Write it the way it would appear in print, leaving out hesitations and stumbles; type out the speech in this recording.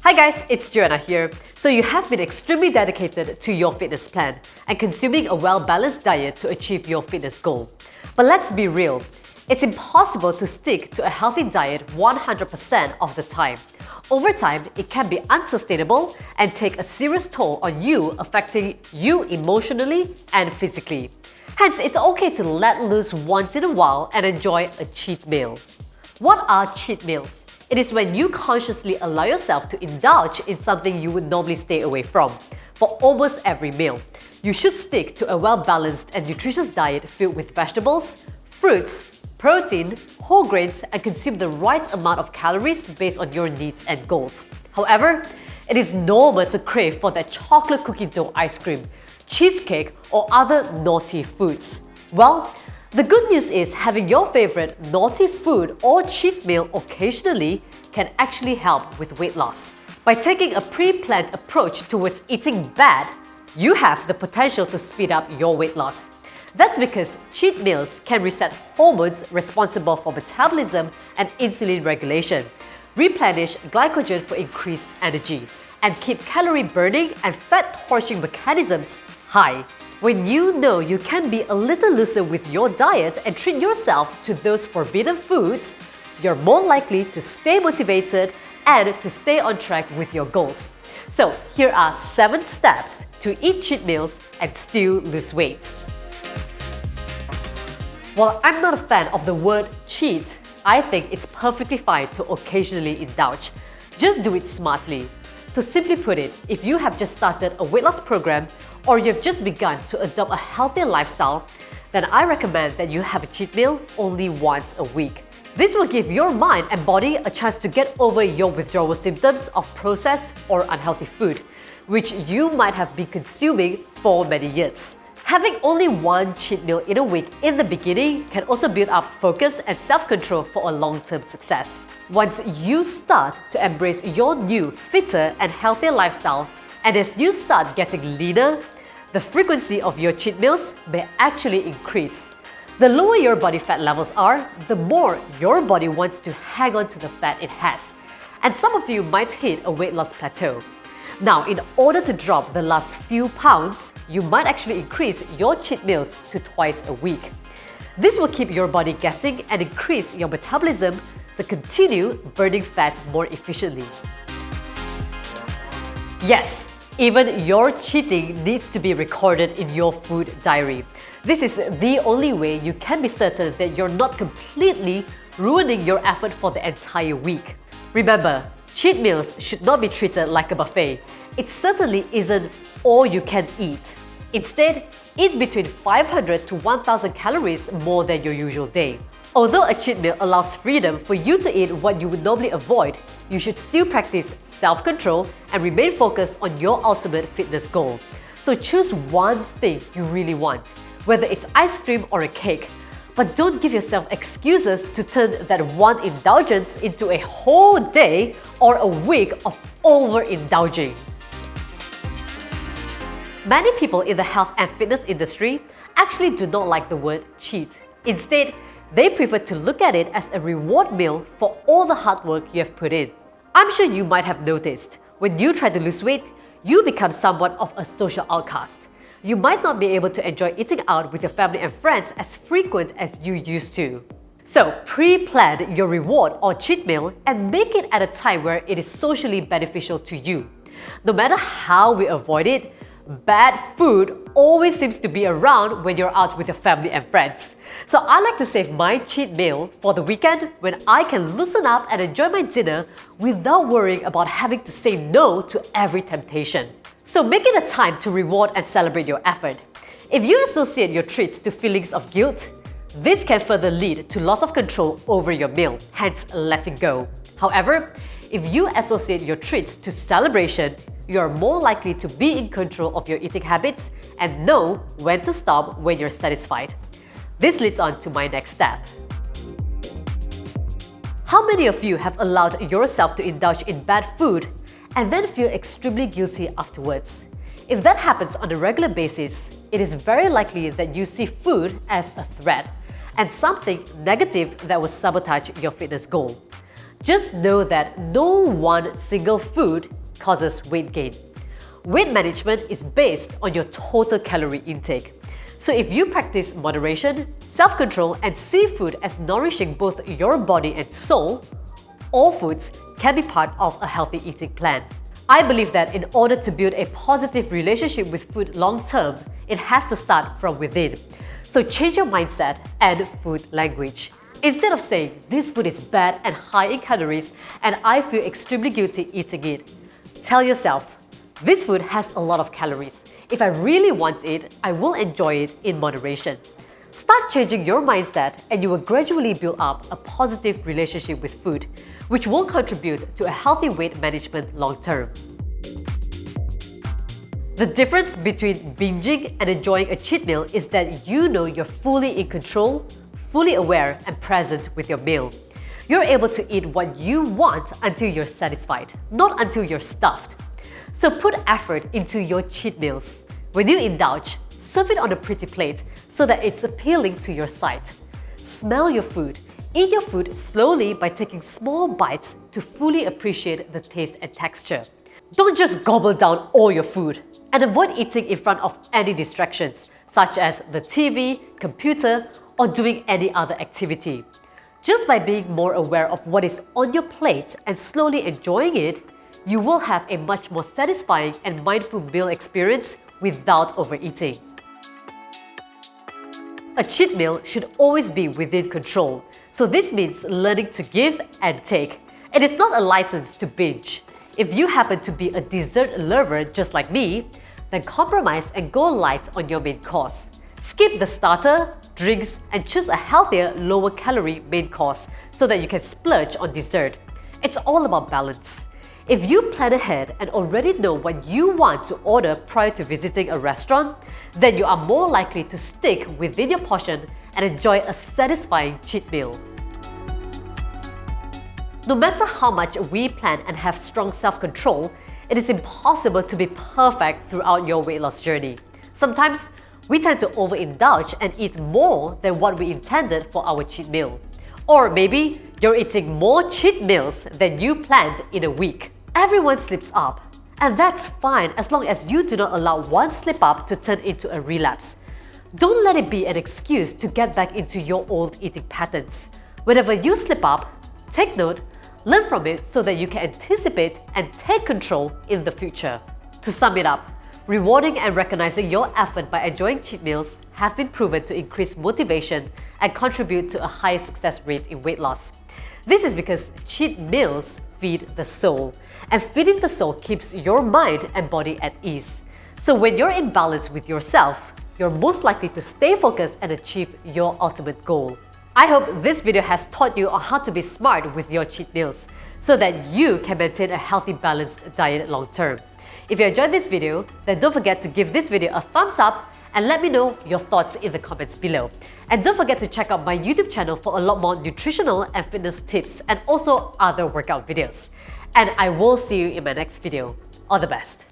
Hi guys, it's Joanna here. So you have been extremely dedicated to your fitness plan and consuming a well-balanced diet to achieve your fitness goal. But let's be real, it's impossible to stick to a healthy diet 100% of the time. Over time, it can be unsustainable and take a serious toll on you, affecting you emotionally and physically. Hence, it's okay to let loose once in a while and enjoy a cheat meal. What are cheat meals? It is when you consciously allow yourself to indulge in something you would normally stay away from. For almost every meal, you should stick to a well-balanced and nutritious diet filled with vegetables, fruits, protein, whole grains, and consume the right amount of calories based on your needs and goals. However, it is normal to crave for that chocolate cookie dough ice cream, cheesecake, or other naughty foods. Well, the good news is having your favorite naughty food or cheat meal occasionally can actually help with weight loss. By taking a pre-planned approach towards eating bad, you have the potential to speed up your weight loss. That's because cheat meals can reset hormones responsible for metabolism and insulin regulation, replenish glycogen for increased energy, and keep calorie burning and fat torching mechanisms high. When you know you can be a little looser with your diet and treat yourself to those forbidden foods, you're more likely to stay motivated and to stay on track with your goals. So here are 7 steps to eat cheat meals and still lose weight. While I'm not a fan of the word cheat, I think it's perfectly fine to occasionally indulge. Just do it smartly. To simply put it, if you have just started a weight loss program or you've just begun to adopt a healthier lifestyle, then I recommend that you have a cheat meal only once a week. This will give your mind and body a chance to get over your withdrawal symptoms of processed or unhealthy food, which you might have been consuming for many years. Having only one cheat meal in a week in the beginning can also build up focus and self-control for a long-term success. Once you start to embrace your new, fitter and healthier lifestyle, and as you start getting leaner, the frequency of your cheat meals may actually increase. The lower your body fat levels are, the more your body wants to hang on to the fat it has. And some of you might hit a weight loss plateau. Now, in order to drop the last few pounds, you might actually increase your cheat meals to twice a week. This will keep your body guessing and increase your metabolism to continue burning fat more efficiently. Yes, even your cheating needs to be recorded in your food diary. This is the only way you can be certain that you're not completely ruining your effort for the entire week. Remember, cheat meals should not be treated like a buffet. It certainly isn't all you can eat. Instead, eat between 500 to 1000 calories more than your usual day. Although a cheat meal allows freedom for you to eat what you would normally avoid, you should still practice self-control and remain focused on your ultimate fitness goal. So choose one thing you really want, whether it's ice cream or a cake. But don't give yourself excuses to turn that one indulgence into a whole day or a week of overindulging. Many people in the health and fitness industry actually do not like the word cheat. Instead, they prefer to look at it as a reward meal for all the hard work you have put in. I'm sure you might have noticed, when you try to lose weight, you become somewhat of a social outcast. You might not be able to enjoy eating out with your family and friends as frequent as you used to. So, pre-plan your reward or cheat meal and make it at a time where it is socially beneficial to you. No matter how we avoid it, bad food always seems to be around when you're out with your family and friends. So I like to save my cheat meal for the weekend when I can loosen up and enjoy my dinner without worrying about having to say no to every temptation. So make it a time to reward and celebrate your effort. If you associate your treats to feelings of guilt, this can further lead to loss of control over your meal, hence letting go. However, if you associate your treats to celebration, you are more likely to be in control of your eating habits and know when to stop when you're satisfied. This leads on to my next step. How many of you have allowed yourself to indulge in bad food and then feel extremely guilty afterwards? If that happens on a regular basis, it is very likely that you see food as a threat and something negative that will sabotage your fitness goal. Just know that no one single food causes weight gain. Weight management is based on your total calorie intake. So if you practice moderation, self-control, and see food as nourishing both your body and soul, all foods can be part of a healthy eating plan. I believe that in order to build a positive relationship with food long-term, it has to start from within. So change your mindset and food language. Instead of saying, this food is bad and high in calories and I feel extremely guilty eating it, tell yourself, this food has a lot of calories. If I really want it, I will enjoy it in moderation. Start changing your mindset and you will gradually build up a positive relationship with food, which will contribute to a healthy weight management long term. The difference between binging and enjoying a cheat meal is that you know you're fully in control, fully aware and present with your meal. You're able to eat what you want until you're satisfied, not until you're stuffed. So put effort into your cheat meals. When you indulge, serve it on a pretty plate so that it's appealing to your sight. Smell your food. Eat your food slowly by taking small bites to fully appreciate the taste and texture. Don't just gobble down all your food. And avoid eating in front of any distractions, such as the TV, computer, or doing any other activity. Just by being more aware of what is on your plate and slowly enjoying it, you will have a much more satisfying and mindful meal experience without overeating. A cheat meal should always be within control, so this means learning to give and take. It is not a license to binge. If you happen to be a dessert lover just like me, then compromise and go light on your main course. Skip the starter, drinks, and choose a healthier, lower-calorie main course so that you can splurge on dessert. It's all about balance. If you plan ahead and already know what you want to order prior to visiting a restaurant, then you are more likely to stick within your portion and enjoy a satisfying cheat meal. No matter how much we plan and have strong self-control, it is impossible to be perfect throughout your weight loss journey. Sometimes, we tend to overindulge and eat more than what we intended for our cheat meal. Or maybe you're eating more cheat meals than you planned in a week. Everyone slips up, and that's fine as long as you do not allow one slip up to turn into a relapse. Don't let it be an excuse to get back into your old eating patterns. Whenever you slip up, take note, learn from it so that you can anticipate and take control in the future. To sum it up, rewarding and recognizing your effort by enjoying cheat meals have been proven to increase motivation and contribute to a higher success rate in weight loss. This is because cheat meals feed the soul, and feeding the soul keeps your mind and body at ease. So when you're in balance with yourself, you're most likely to stay focused and achieve your ultimate goal. I hope this video has taught you on how to be smart with your cheat meals so that you can maintain a healthy, balanced diet long term. If you enjoyed this video, then don't forget to give this video a thumbs up and let me know your thoughts in the comments below. And don't forget to check out my YouTube channel for a lot more nutritional and fitness tips and also other workout videos. And I will see you in my next video. All the best.